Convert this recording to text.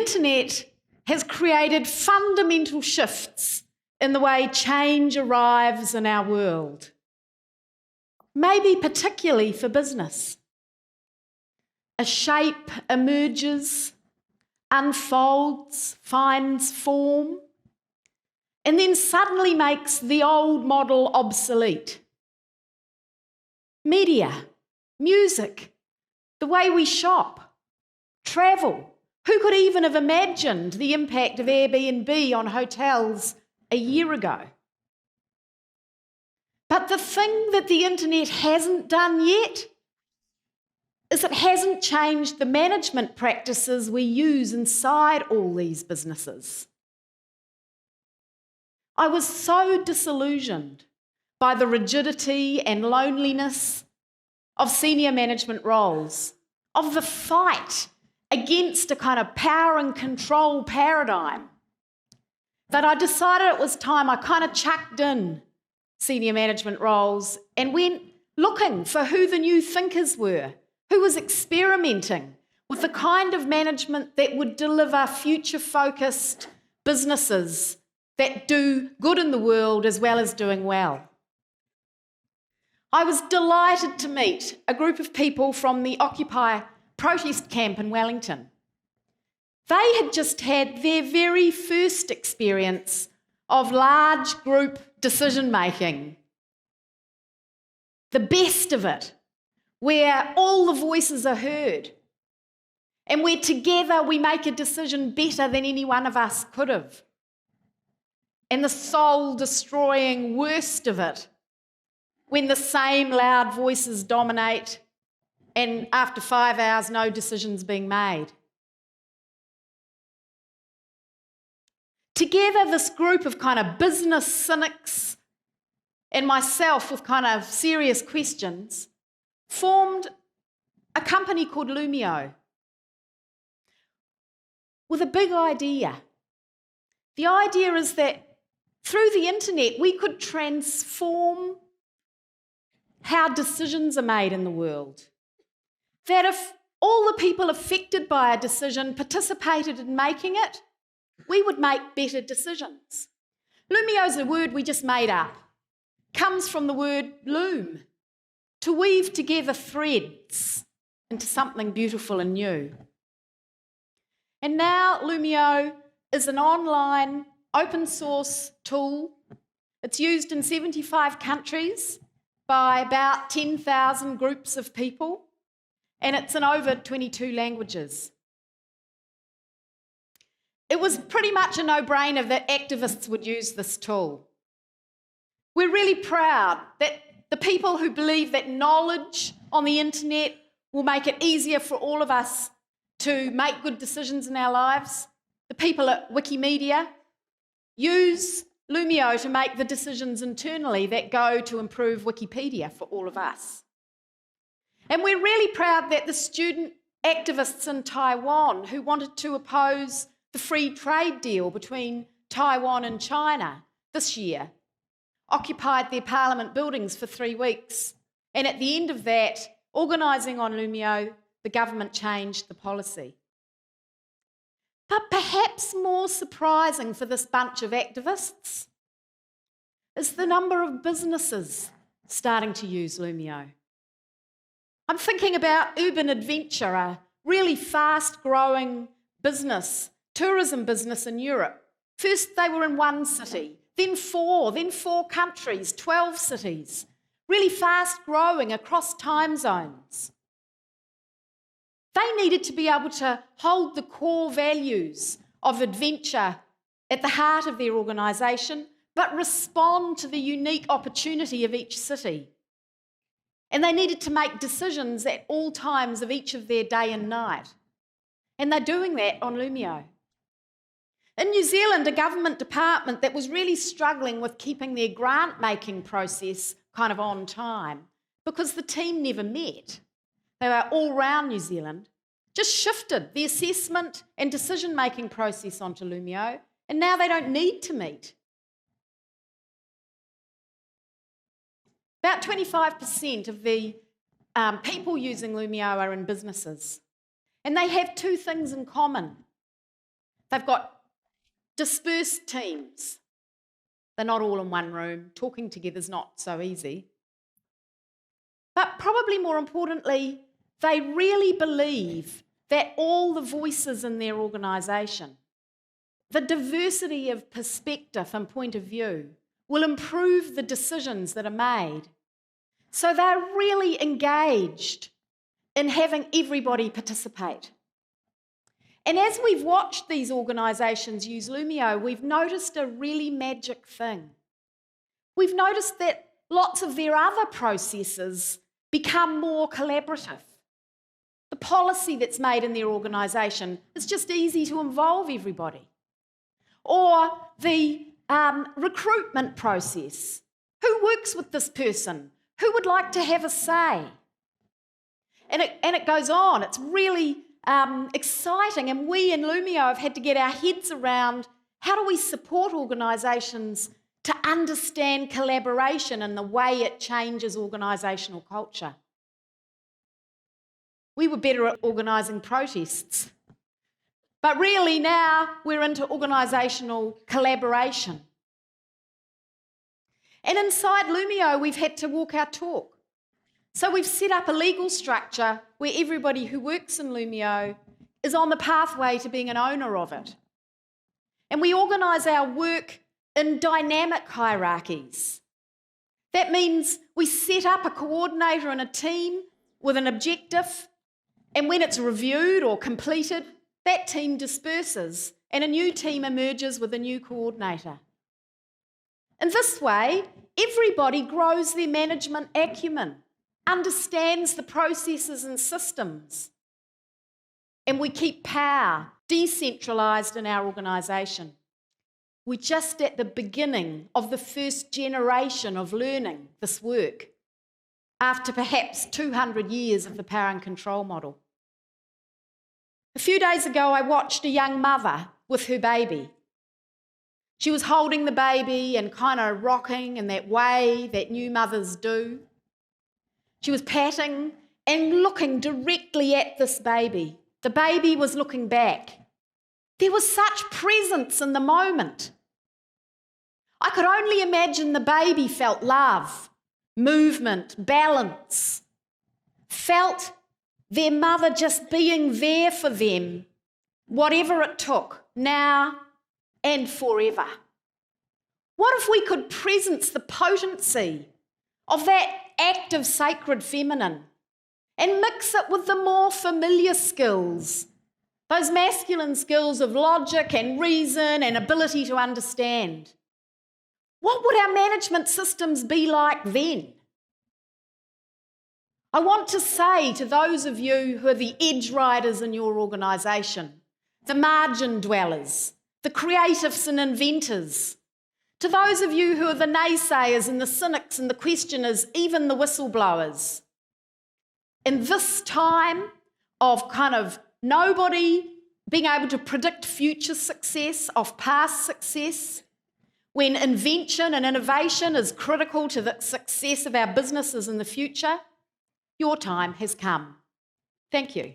internet has created fundamental shifts in the way change arrives in our world, maybe particularly for business. A shape emerges, unfolds, finds form, and then suddenly makes the old model obsolete. Media, music, the way we shop, travel. Who could even have imagined the impact of Airbnb on hotels a year ago? But the thing that the internet hasn't done yet is it hasn't changed the management practices we use inside all these businesses. I was so disillusioned by the rigidity and loneliness of senior management roles, of the fight against a kind of power and control paradigm, that I decided it was time. I kind of chucked in senior management roles and went looking for who the new thinkers were, who was experimenting with the kind of management that would deliver future-focused businesses that do good in the world as well as doing well. I was delighted to meet a group of people from the Occupy protest camp in Wellington. They had just had their very first experience of large group decision-making, the best of it, where all the voices are heard and where together we make a decision better than any one of us could have. And the soul-destroying worst of it, when the same loud voices dominate and after 5 hours, no decisions being made. Together, this group of kind of business cynics and myself with kind of serious questions formed a company called Lumio with a big idea. The idea is that through the internet, we could transform how decisions are made in the world. That if all the people affected by a decision participated in making it, we would make better decisions. Lumio is a word we just made up. Comes from the word loom, to weave together threads into something beautiful and new. And now Lumio is an online open source tool. It's used in 75 countries by about 10,000 groups of people, and it's in over 22 languages. It was pretty much a no-brainer that activists would use this tool. We're really proud that the people who believe that knowledge on the internet will make it easier for all of us to make good decisions in our lives, the people at Wikimedia, use Lumio to make the decisions internally that go to improve Wikipedia for all of us. And we're really proud that the student activists in Taiwan who wanted to oppose the free trade deal between Taiwan and China this year occupied their parliament buildings for 3 weeks. And at the end of that, organising on Lumio, the government changed the policy. But perhaps more surprising for this bunch of activists is the number of businesses starting to use Lumio. I'm thinking about Urban Adventure, a really fast-growing business, tourism business in Europe. First they were in 1 city, then 4 countries, 12 cities, really fast-growing across time zones. They needed to be able to hold the core values of adventure at the heart of their organisation, but respond to the unique opportunity of each city. And they needed to make decisions at all times of each of their day and night. And they're doing that on Lumio. In New Zealand, a government department that was really struggling with keeping their grant-making process kind of on time because the team never met. They were all around New Zealand, just shifted the assessment and decision-making process onto Lumio, and now they don't need to meet. About 25% of the people using Lumio are in businesses, and they have 2 things in common. They've got dispersed teams. They're not all in one room. Talking together is not so easy. But probably more importantly, they really believe that all the voices in their organisation, the diversity of perspective and point of view, will improve the decisions that are made. So they're really engaged in having everybody participate. And as we've watched these organisations use Lumio, we've noticed a really magic thing. We've noticed that lots of their other processes become more collaborative. The policy that's made in their organisation is just easy to involve everybody. Or the recruitment process. Who works with this person? Who would like to have a say? And it goes on. It's really exciting. And we in Lumio have had to get our heads around how do we support organisations to understand collaboration and the way it changes organisational culture. We were better at organising protests. But really now we're into organisational collaboration. And inside Lumio, we've had to walk our talk. So we've set up a legal structure where everybody who works in Lumio is on the pathway to being an owner of it. And we organise our work in dynamic hierarchies. That means we set up a coordinator and a team with an objective, and when it's reviewed or completed, that team disperses and a new team emerges with a new coordinator. In this way, everybody grows their management acumen, understands the processes and systems, and we keep power decentralised in our organisation. We're just at the beginning of the first generation of learning this work, after perhaps 200 years of the power and control model. A few days ago, I watched a young mother with her baby. She was holding the baby and kind of rocking in that way that new mothers do. She was patting and looking directly at this baby. The baby was looking back. There was such presence in the moment. I could only imagine the baby felt love, movement, balance, felt their mother just being there for them, whatever it took, now and forever. What if we could presence the potency of that active sacred feminine and mix it with the more familiar skills, those masculine skills of logic and reason and ability to understand? What would our management systems be like then? I want to say to those of you who are the edge riders in your organisation, the margin dwellers, the creatives and inventors, to those of you who are the naysayers and the cynics and the questioners, even the whistleblowers, in this time of kind of nobody being able to predict future success of past success, when invention and innovation is critical to the success of our businesses in the future, your time has come. Thank you.